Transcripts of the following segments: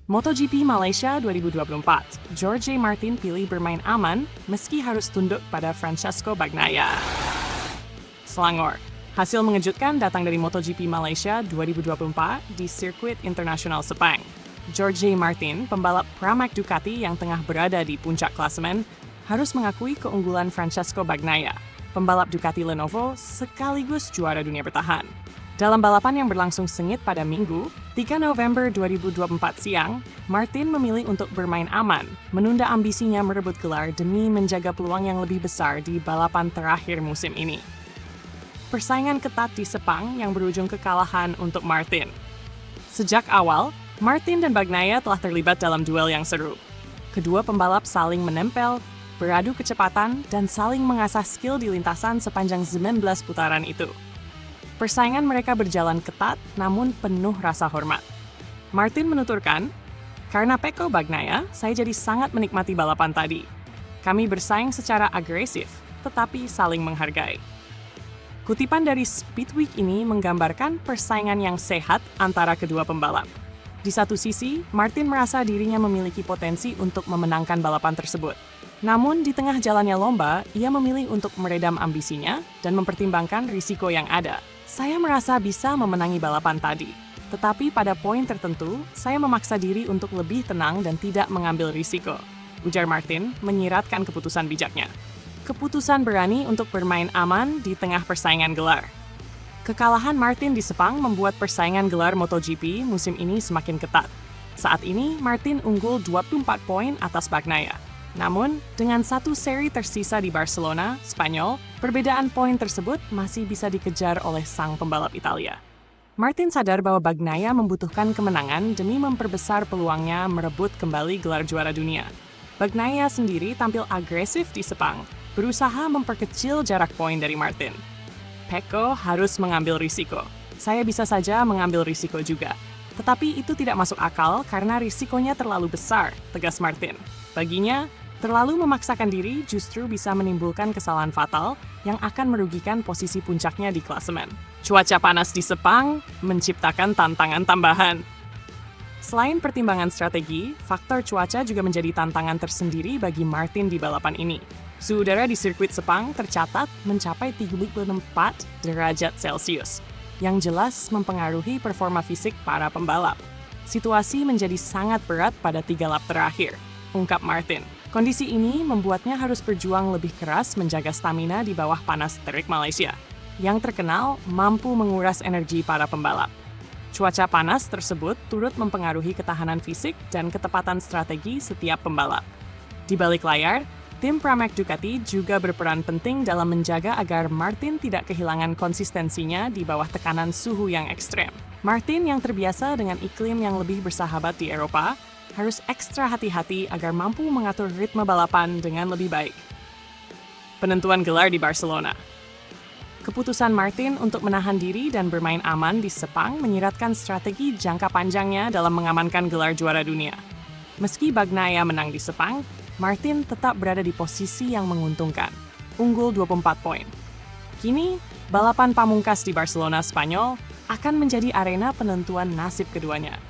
MotoGP Malaysia 2024, Jorge Martin pilih bermain aman meski harus tunduk pada Francesco Bagnaia. Selangor, hasil mengejutkan datang dari MotoGP Malaysia 2024 di sirkuit internasional Sepang. Jorge Martin, pembalap Pramac Ducati yang tengah berada di puncak klasemen, harus mengakui keunggulan Francesco Bagnaia, pembalap Ducati Lenovo sekaligus juara dunia bertahan. Dalam balapan yang berlangsung sengit pada Minggu, 3 November 2024 siang, Martin memilih untuk bermain aman, menunda ambisinya merebut gelar demi menjaga peluang yang lebih besar di balapan terakhir musim ini. Persaingan ketat di Sepang yang berujung kekalahan untuk Martin. Sejak awal, Martin dan Bagnaia telah terlibat dalam duel yang seru. Kedua pembalap saling menempel, beradu kecepatan, dan saling mengasah skill di lintasan sepanjang 19 putaran itu. Persaingan mereka berjalan ketat, namun penuh rasa hormat. Martin menuturkan, "Karena Pecco Bagnaia, saya jadi sangat menikmati balapan tadi. Kami bersaing secara agresif, tetapi saling menghargai." Kutipan dari Speedweek ini menggambarkan persaingan yang sehat antara kedua pembalap. Di satu sisi, Martin merasa dirinya memiliki potensi untuk memenangkan balapan tersebut. Namun, di tengah jalannya lomba, ia memilih untuk meredam ambisinya dan mempertimbangkan risiko yang ada. "Saya merasa bisa memenangi balapan tadi, tetapi pada poin tertentu, saya memaksa diri untuk lebih tenang dan tidak mengambil risiko," ujar Martin, menyiratkan keputusan bijaknya. Keputusan berani untuk bermain aman di tengah persaingan gelar. Kekalahan Martin di Sepang membuat persaingan gelar MotoGP musim ini semakin ketat. Saat ini, Martin unggul 24 poin atas Bagnaia. Namun, dengan satu seri tersisa di Barcelona, Spanyol, perbedaan poin tersebut masih bisa dikejar oleh sang pembalap Italia. Martin sadar bahwa Bagnaia membutuhkan kemenangan demi memperbesar peluangnya merebut kembali gelar juara dunia. Bagnaia sendiri tampil agresif di Sepang, berusaha memperkecil jarak poin dari Martin. "Pecco harus mengambil risiko. Saya bisa saja mengambil risiko juga. Tetapi itu tidak masuk akal karena risikonya terlalu besar," tegas Martin. Baginya, terlalu memaksakan diri justru bisa menimbulkan kesalahan fatal yang akan merugikan posisi puncaknya di klasemen. Cuaca panas di Sepang menciptakan tantangan tambahan. Selain pertimbangan strategi, faktor cuaca juga menjadi tantangan tersendiri bagi Martin di balapan ini. Suhu udara di sirkuit Sepang tercatat mencapai 34 derajat Celcius, yang jelas mempengaruhi performa fisik para pembalap. Situasi menjadi sangat berat pada 3 lap terakhir, ungkap Martin. Kondisi ini membuatnya harus berjuang lebih keras menjaga stamina di bawah panas terik Malaysia, yang terkenal mampu menguras energi para pembalap. Cuaca panas tersebut turut mempengaruhi ketahanan fisik dan ketepatan strategi setiap pembalap. Di balik layar, tim Pramac Ducati juga berperan penting dalam menjaga agar Martin tidak kehilangan konsistensinya di bawah tekanan suhu yang ekstrem. Martin yang terbiasa dengan iklim yang lebih bersahabat di Eropa, harus ekstra hati-hati agar mampu mengatur ritme balapan dengan lebih baik. Penentuan gelar di Barcelona. Keputusan Martin untuk menahan diri dan bermain aman di Sepang menyiratkan strategi jangka panjangnya dalam mengamankan gelar juara dunia. Meski Bagnaia menang di Sepang, Martin tetap berada di posisi yang menguntungkan, unggul 24 poin. Kini, balapan pamungkas di Barcelona, Spanyol, akan menjadi arena penentuan nasib keduanya.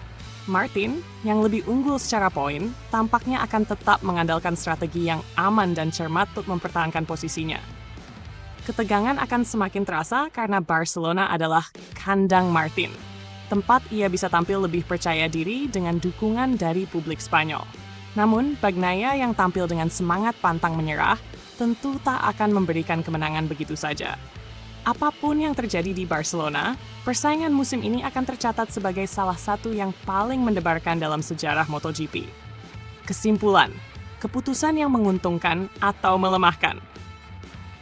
Martin, yang lebih unggul secara poin, tampaknya akan tetap mengandalkan strategi yang aman dan cermat untuk mempertahankan posisinya. Ketegangan akan semakin terasa karena Barcelona adalah kandang Martin, tempat ia bisa tampil lebih percaya diri dengan dukungan dari publik Spanyol. Namun, Bagnaia yang tampil dengan semangat pantang menyerah tentu tak akan memberikan kemenangan begitu saja. Apapun yang terjadi di Barcelona, persaingan musim ini akan tercatat sebagai salah satu yang paling mendebarkan dalam sejarah MotoGP. Kesimpulan, keputusan yang menguntungkan atau melemahkan.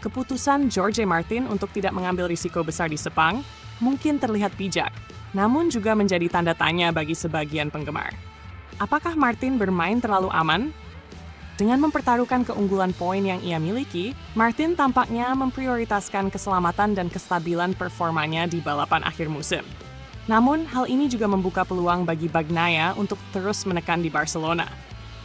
Keputusan Jorge Martin untuk tidak mengambil risiko besar di Sepang mungkin terlihat bijak, namun juga menjadi tanda tanya bagi sebagian penggemar. Apakah Martin bermain terlalu aman? Dengan mempertaruhkan keunggulan poin yang ia miliki, Martin tampaknya memprioritaskan keselamatan dan kestabilan performanya di balapan akhir musim. Namun, hal ini juga membuka peluang bagi Bagnaia untuk terus menekan di Barcelona.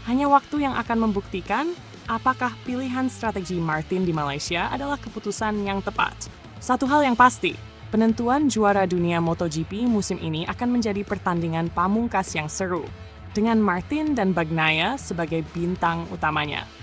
Hanya waktu yang akan membuktikan apakah pilihan strategi Martin di Malaysia adalah keputusan yang tepat. Satu hal yang pasti, penentuan juara dunia MotoGP musim ini akan menjadi pertandingan pamungkas yang seru. dengan Martin dan Bagnaia sebagai bintang utamanya.